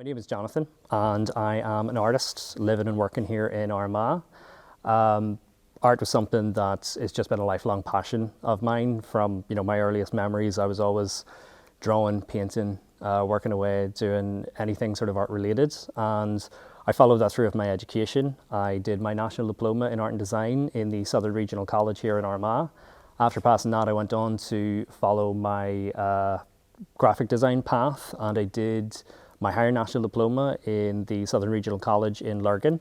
My name is Jonathan, and I am an artist living and working here in Armagh. Art was something that has just been a lifelong passion of mine. From my earliest memories, I was always drawing, painting, working away, doing anything sort of art related. And I followed that through with my education. I did my national diploma in art and design in the Southern Regional College here in Armagh. After passing that, I went on to follow my graphic design path, and I did my higher national diploma in the Southern Regional College in Lurgan.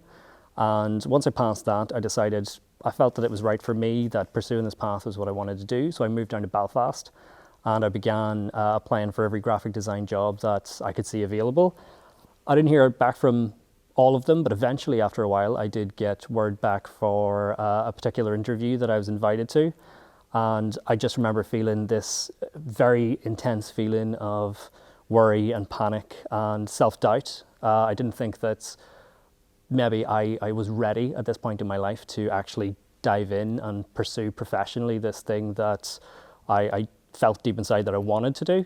And once I passed that, I felt that it was right for me, that pursuing this path was what I wanted to do. So I moved down to Belfast and I began applying for every graphic design job that I could see available. I didn't hear back from all of them, but eventually after a while I did get word back for a particular interview that I was invited to. And I just remember feeling this very intense feeling of worry and panic and self-doubt. I didn't think that maybe I was ready at this point in my life to actually dive in and pursue professionally this thing that I felt deep inside that I wanted to do.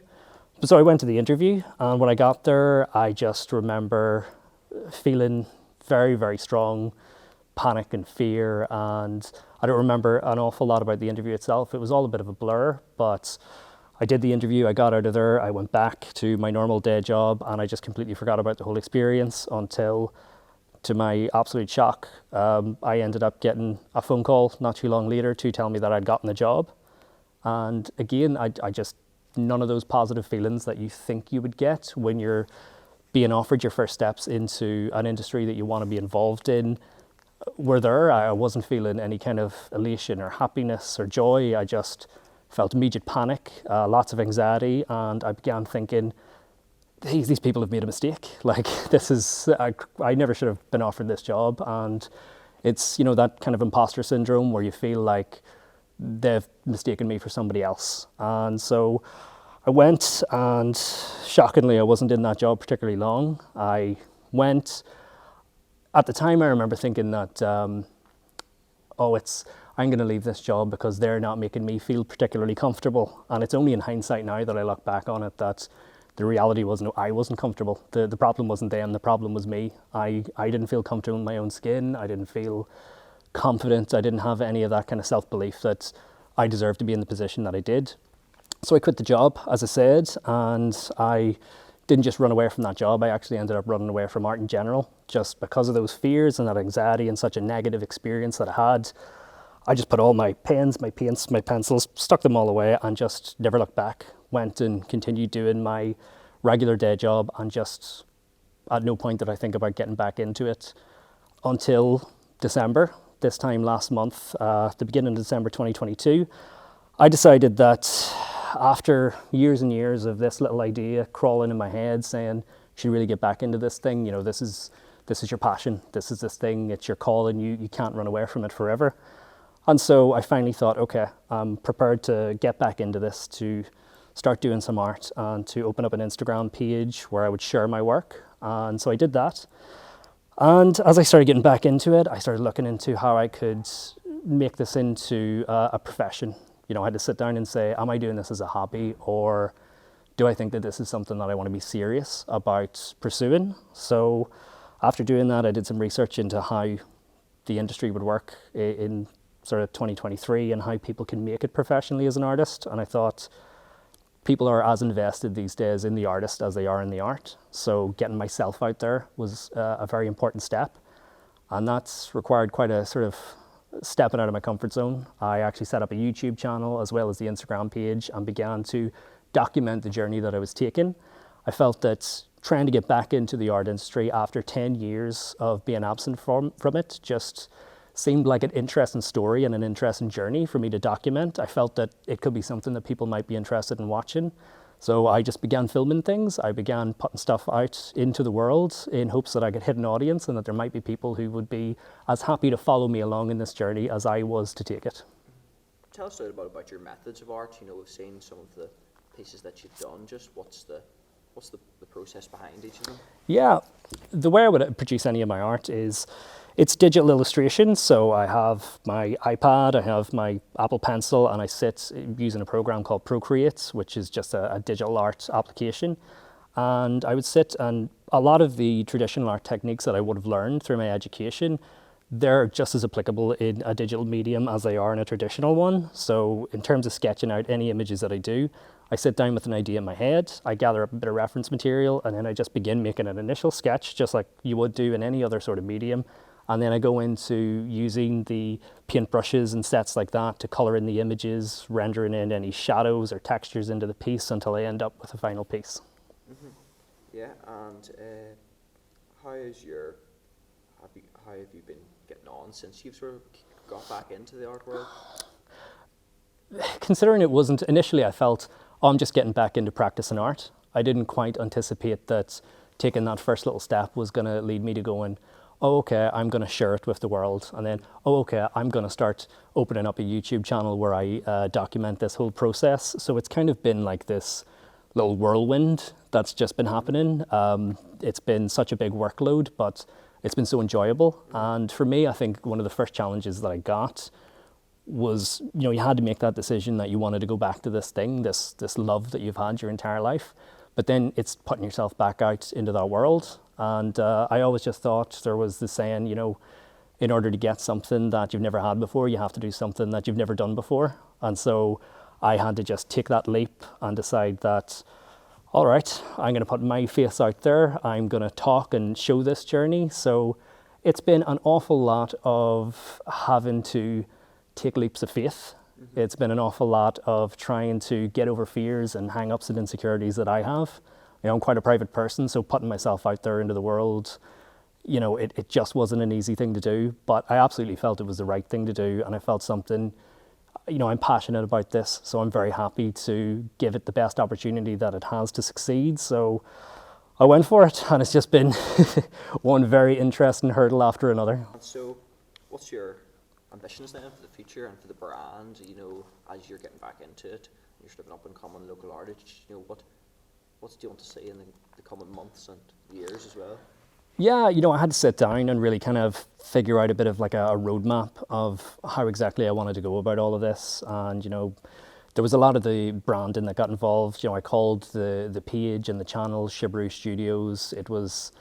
So I went to the interview, and when I got there, I just remember feeling very, very strong panic and fear, and I don't remember an awful lot about the interview itself. It was all a bit of a blur, but I did the interview, I got out of there, I went back to my normal day job, and I just completely forgot about the whole experience until, to my absolute shock, I ended up getting a phone call not too long later to tell me that I'd gotten the job. And again, I just, none of those positive feelings that you think you would get when you're being offered your first steps into an industry that you want to be involved in were there. I wasn't feeling any kind of elation or happiness or joy. I just felt immediate panic, lots of anxiety, and I began thinking, these people have made a mistake. Like, this is, I never should have been offered this job. And it's, that kind of imposter syndrome where you feel like they've mistaken me for somebody else. And so I went, and shockingly, I wasn't in that job particularly long. I went, at the time I remember thinking that, I'm going to leave this job because they're not making me feel particularly comfortable. And it's only in hindsight now that I look back on it that the reality was, no, I wasn't comfortable. The problem wasn't them, the problem was me. I didn't feel comfortable in my own skin. I didn't feel confident. I didn't have any of that kind of self-belief that I deserved to be in the position that I did. So I quit the job, as I said, and I didn't just run away from that job. I actually ended up running away from art in general, just because of those fears and that anxiety and such a negative experience that I had. I just put all my pens, my paints, my pencils, stuck them all away, and just never looked back. Went and continued doing my regular day job, and just at no point did I think about getting back into it until December. This time last month, the beginning of December 2022, I decided that after years and years of this little idea crawling in my head saying, you should really get back into this thing, this is your passion, this is this thing, it's your calling, you can't run away from it forever. And so I finally thought, okay, I'm prepared to get back into this, to start doing some art and to open up an Instagram page where I would share my work. And so I did that. And as I started getting back into it, I started looking into how I could make this into a profession. I had to sit down and say, am I doing this as a hobby, or do I think that this is something that I want to be serious about pursuing? So after doing that, I did some research into how the industry would work in sort of 2023 and how people can make it professionally as an artist. And I thought people are as invested these days in the artist as they are in the art. So getting myself out there was a very important step. And that's required quite a sort of stepping out of my comfort zone. I actually set up a YouTube channel as well as the Instagram page and began to document the journey that I was taking. I felt that trying to get back into the art industry after 10 years of being absent from it just seemed like an interesting story and an interesting journey for me to document. I felt that it could be something that people might be interested in watching. So I just began filming things. I began putting stuff out into the world in hopes that I could hit an audience and that there might be people who would be as happy to follow me along in this journey as I was to take it. Tell us a little bit about your methods of art. We've seen some of the pieces that you've done. Just what's the process behind each of them? Yeah, the way I would produce any of my art is it's digital illustration. So I have my iPad, I have my Apple Pencil, and I sit using a program called Procreate, which is just a digital art application. And I would sit and a lot of the traditional art techniques that I would have learned through my education, they're just as applicable in a digital medium as they are in a traditional one. So in terms of sketching out any images that I do, I sit down with an idea in my head, I gather up a bit of reference material, and then I just begin making an initial sketch, just like you would do in any other sort of medium. And then I go into using the paintbrushes and sets like that to color in the images, rendering in any shadows or textures into the piece until I end up with a final piece. Mm-hmm. Yeah, and how is your how have you been getting on since you've sort of got back into the art world? Considering it wasn't initially, I felt, oh, I'm just getting back into practicing art. I didn't quite anticipate that taking that first little step was going to lead me to going, oh, okay, I'm going to share it with the world. And then, oh, okay, I'm going to start opening up a YouTube channel where I document this whole process. So it's kind of been like this little whirlwind that's just been happening. It's been such a big workload, but it's been so enjoyable. And for me, I think one of the first challenges that I got was, you had to make that decision that you wanted to go back to this thing, this love that you've had your entire life. But then it's putting yourself back out into that world. And I always just thought there was the saying, in order to get something that you've never had before, you have to do something that you've never done before. And so I had to just take that leap and decide that, all right, I'm going to put my face out there. I'm going to talk and show this journey. So it's been an awful lot of having to take leaps of faith. Mm-hmm. It's been an awful lot of trying to get over fears and hang-ups and insecurities that I have. I'm quite a private person, so putting myself out there into the world, it just wasn't an easy thing to do, but I absolutely felt it was the right thing to do, and I felt something, I'm passionate about this, so I'm very happy to give it the best opportunity that it has to succeed. So I went for it, and it's just been one very interesting hurdle after another. And so what's your ambitions then for the future and for the brand, as you're getting back into it, you're sort of an up-and-coming local artist, what do you want to see in the coming months and years as well? Yeah, I had to sit down and really kind of figure out a bit of like a roadmap of how exactly I wanted to go about all of this. And, there was a lot of the branding that got involved. I called the page and the channel Shibru Studios. It was,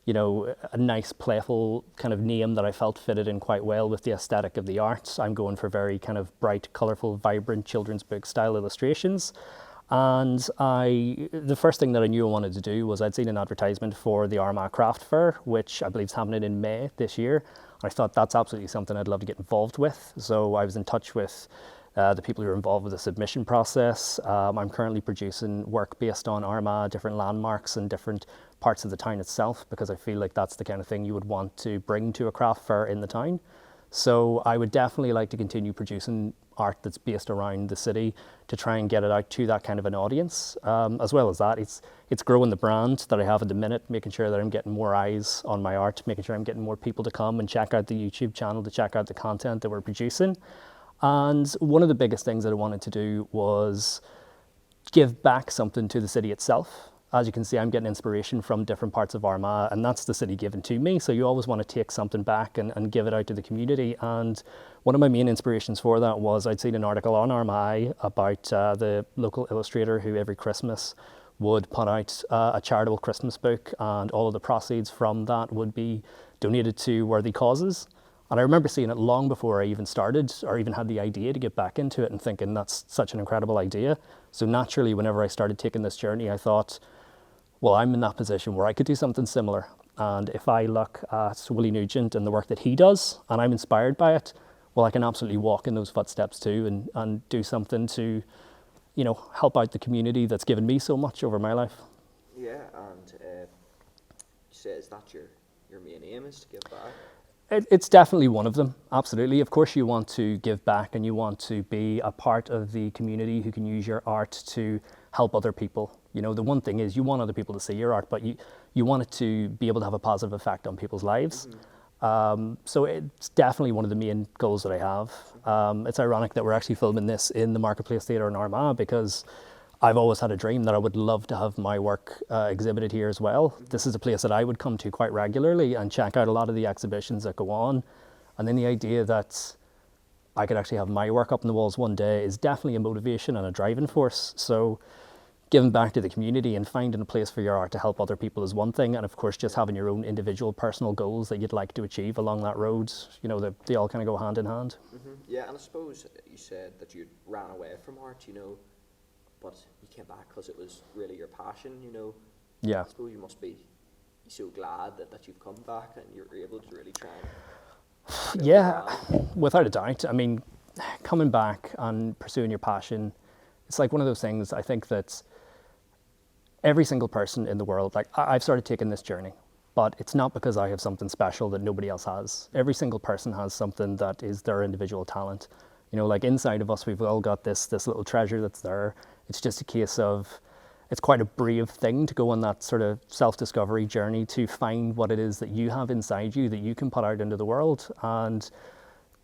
a nice, playful kind of name that I felt fitted in quite well with the aesthetic of the art. I'm going for very kind of bright, colourful, vibrant children's book style illustrations. And the first thing that I knew I wanted to do was I'd seen an advertisement for the Armagh Craft Fair, which I believe is happening in May this year. I thought that's absolutely something I'd love to get involved with. So I was in touch with the people who are involved with the submission process. I'm currently producing work based on Armagh, different landmarks and different parts of the town itself, because I feel like that's the kind of thing you would want to bring to a craft fair in the town. So I would definitely like to continue producing art that's based around the city to try and get it out to that kind of an audience. As well as that, it's growing the brand that I have at the minute, making sure that I'm getting more eyes on my art, making sure I'm getting more people to come and check out the YouTube channel, to check out the content that we're producing. And one of the biggest things that I wanted to do was give back something to the city itself. As you can see, I'm getting inspiration from different parts of Armagh, and that's the city given to me. So you always want to take something back and give it out to the community. And one of my main inspirations for that was I'd seen an article on Armagh about the local illustrator who every Christmas would put out a charitable Christmas book, and all of the proceeds from that would be donated to worthy causes. And I remember seeing it long before I even started or even had the idea to get back into it, and thinking that's such an incredible idea. So naturally, whenever I started taking this journey, I thought, well, I'm in that position where I could do something similar. And if I look at Willie Nugent and the work that he does, and I'm inspired by it, well, I can absolutely walk in those footsteps too and do something to, help out the community that's given me so much over my life. Yeah, and you say, is that your main aim, is to give back? It's definitely one of them, absolutely. Of course you want to give back and you want to be a part of the community who can use your art to help other people. The one thing is you want other people to see your art, but you want it to be able to have a positive effect on people's lives. Mm-hmm. So it's definitely one of the main goals that I have. It's ironic that we're actually filming this in the Marketplace Theatre in Armagh, because I've always had a dream that I would love to have my work exhibited here as well. This is a place that I would come to quite regularly and check out a lot of the exhibitions that go on. And then the idea that I could actually have my work up on the walls one day is definitely a motivation and a driving force. So giving back to the community and finding a place for your art to help other people is one thing, and of course just having your own individual personal goals that you'd like to achieve along that road, they all kind of go hand in hand. Yeah, and I suppose you said that you ran away from art, but you came back because it was really your passion. Yeah. I suppose you must be so glad that you've come back and you're able to really try and Yeah, without a doubt. I mean, coming back and pursuing your passion, it's like one of those things. I think that every single person in the world, like I've started taking this journey, but it's not because I have something special that nobody else has. Every single person has something that is their individual talent. Like inside of us, we've all got this little treasure that's there. It's just a case of, it's quite a brave thing to go on that sort of self-discovery journey to find what it is that you have inside you that you can put out into the world. And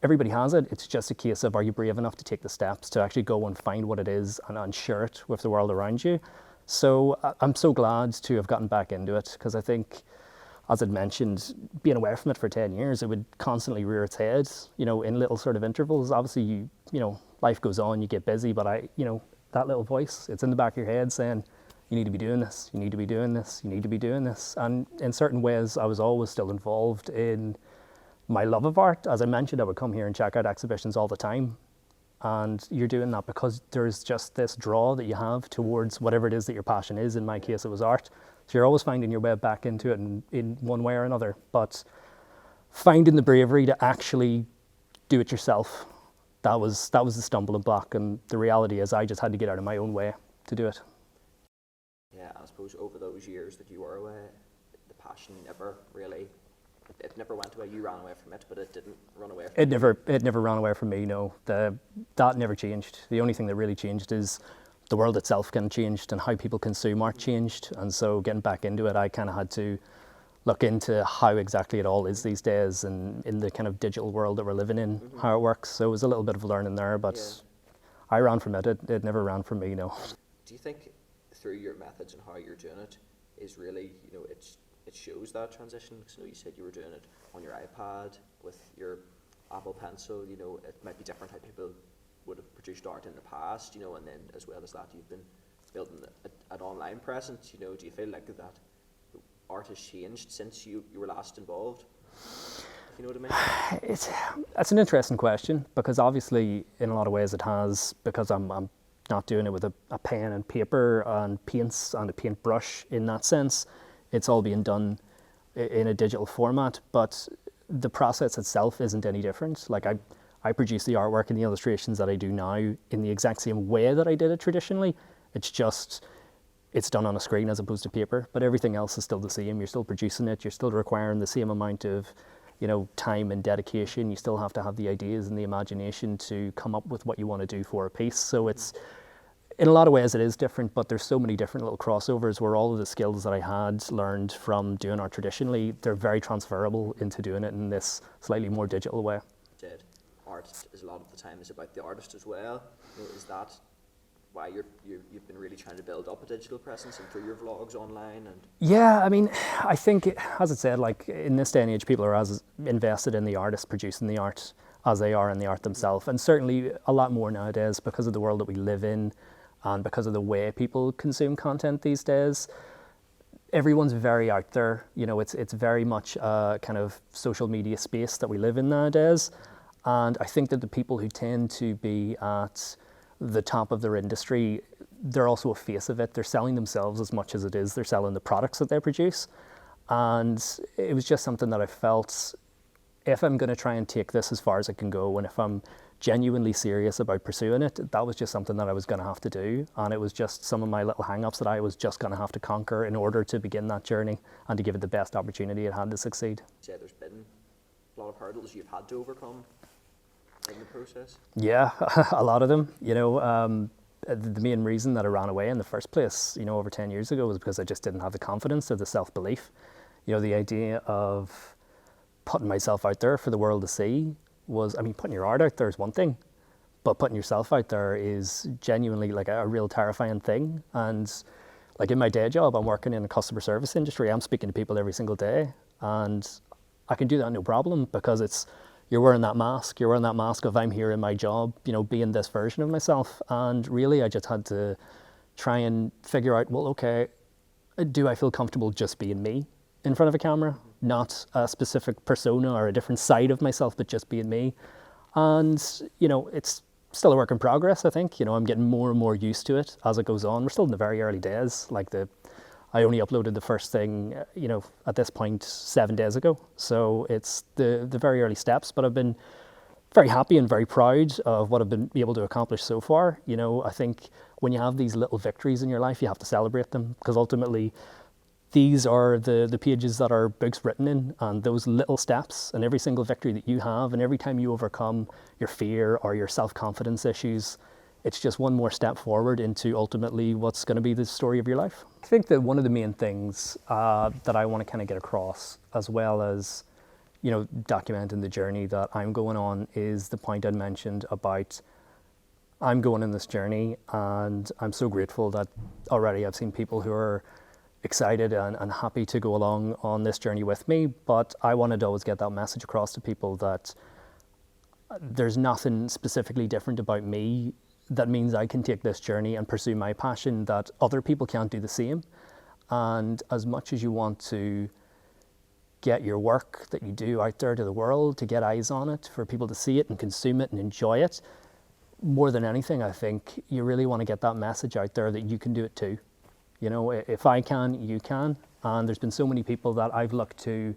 everybody has it. It's just a case of, are you brave enough to take the steps to actually go and find what it is and share it with the world around you? So I'm so glad to have gotten back into it, because I think, as I'd mentioned, being away from it for 10 years, it would constantly rear its head, in little sort of intervals. Obviously, life goes on, you get busy, but that little voice, it's in the back of your head saying, you need to be doing this, you need to be doing this, you need to be doing this. And in certain ways, I was always still involved in my love of art. As I mentioned, I would come here and check out exhibitions all the time. And you're doing that because there's just this draw that you have towards whatever it is that your passion is. In my case, it was art. So you're always finding your way back into it in one way or another. But finding the bravery to actually do it yourself, that was the stumbling block. And the reality is I just had to get out of my own way to do it. Yeah, I suppose over those years that you were away, the passion never really, it never went away. You ran away from it, but it didn't run away from you. It never ran away from me, no. That never changed. The only thing that really changed is the world itself kind of changed and how people consume art changed. And so getting back into it, I kind of had to look into how exactly it all is these days, and in the kind of digital world that we're living in, how it works. So it was a little bit of learning there, but I ran from it. It never ran from me, no. Do you think through your methods and how you're doing it is really, it shows that transition? Because you said you were doing it on your iPad with your Apple Pencil. It might be different how people would have produced art in the past, and then as well as that, you've been building an online presence. Do you feel like that art has changed since you were last involved? You know what I mean? That's an interesting question, because obviously in a lot of ways it has, because I'm not doing it with a pen and paper and paints and a paintbrush in that sense. It's all being done in a digital format, but the process itself isn't any different. Like I produce the artwork and the illustrations that I do now in the exact same way that I did it traditionally. It's done on a screen as opposed to paper, but everything else is still the same. You're still producing it, you're still requiring the same amount of time and dedication. You still have to have the ideas and the imagination to come up with what you want to do for a piece. So it's, in a lot of ways it is different, but there's so many different little crossovers where all of the skills that I had learned from doing art traditionally, they're very transferable into doing it in this slightly more digital way. Art is a lot of the time is about the artist as well. Is that why you've been really trying to build up a digital presence and through your vlogs online? And yeah, I mean, I think, as I said, like in this day and age, people are as invested in the artist producing the art as they are in the art themselves, and certainly a lot more nowadays because of the world that we live in and because of the way people consume content these days. Everyone's very out there. It's very much a kind of social media space that we live in nowadays, and I think that the people who tend to be at the top of their industry, they're also a face of it. They're selling themselves as much as it is they're selling the products that they produce. And it was just something that I felt, if I'm going to try and take this as far as it can go, and if I'm genuinely serious about pursuing it, that was just something that I was going to have to do. And it was just some of my little hang-ups that I was just going to have to conquer in order to begin that journey and to give it the best opportunity it had to succeed. Say there's been a lot of hurdles you've had to overcome in the process? Yeah, a lot of them. The main reason that I ran away in the first place, over 10 years ago, was because I just didn't have the confidence or the self-belief. The idea of putting myself out there for the world to see was, putting your art out there is one thing, but putting yourself out there is genuinely like a real terrifying thing. And like in my day job, I'm working in a customer service industry. I'm speaking to people every single day, and I can do that no problem, because you're wearing that mask. You're wearing that mask of, I'm here in my job, being this version of myself. And really, I just had to try and figure out, well, okay, do I feel comfortable just being me in front of a camera? Not a specific persona or a different side of myself, but just being me. And, you know, it's still a work in progress, I think. You know, I'm getting more and more used to it as it goes on. We're still in the very early days. Like I only uploaded the first thing, you know, at this point 7 days ago. So it's the very early steps, but I've been very happy and very proud of what I've been able to accomplish so far. You know, I think when you have these little victories in your life, you have to celebrate them, because ultimately these are the pages that our book's written in, and those little steps and every single victory that you have and every time you overcome your fear or your self-confidence issues, it's just one more step forward into ultimately what's going to be the story of your life. I think that one of the main things that I want to kind of get across, as well as, you know, documenting the journey that I'm going on, is the point I mentioned about I'm going on this journey, and I'm so grateful that already I've seen people who are excited and happy to go along on this journey with me. But I wanted to always get that message across to people that there's nothing specifically different about me that means I can take this journey and pursue my passion that other people can't do the same. And as much as you want to get your work that you do out there to the world, to get eyes on it, for people to see it and consume it and enjoy it, more than anything, I think you really want to get that message out there that you can do it too. You know, if I can, you can. And there's been so many people that I've looked to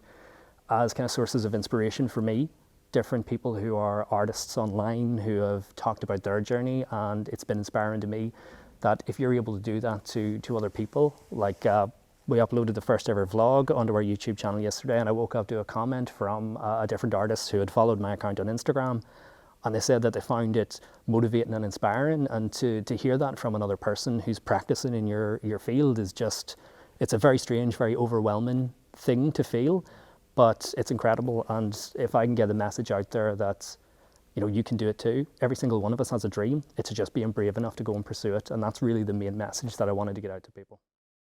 as kind of sources of inspiration for me, different people who are artists online who have talked about their journey, and it's been inspiring to me that if you're able to do that to other people, like we uploaded the first ever vlog onto our YouTube channel yesterday, and I woke up to a comment from a different artist who had followed my account on Instagram, and they said that they found it motivating and inspiring, and to hear that from another person who's practicing in your field is just, it's a very strange, very overwhelming thing to feel, but it's incredible. And if I can get a message out there that, you know, you can do it too. Every single one of us has a dream. It's just being brave enough to go and pursue it, and that's really the main message that I wanted to get out to people.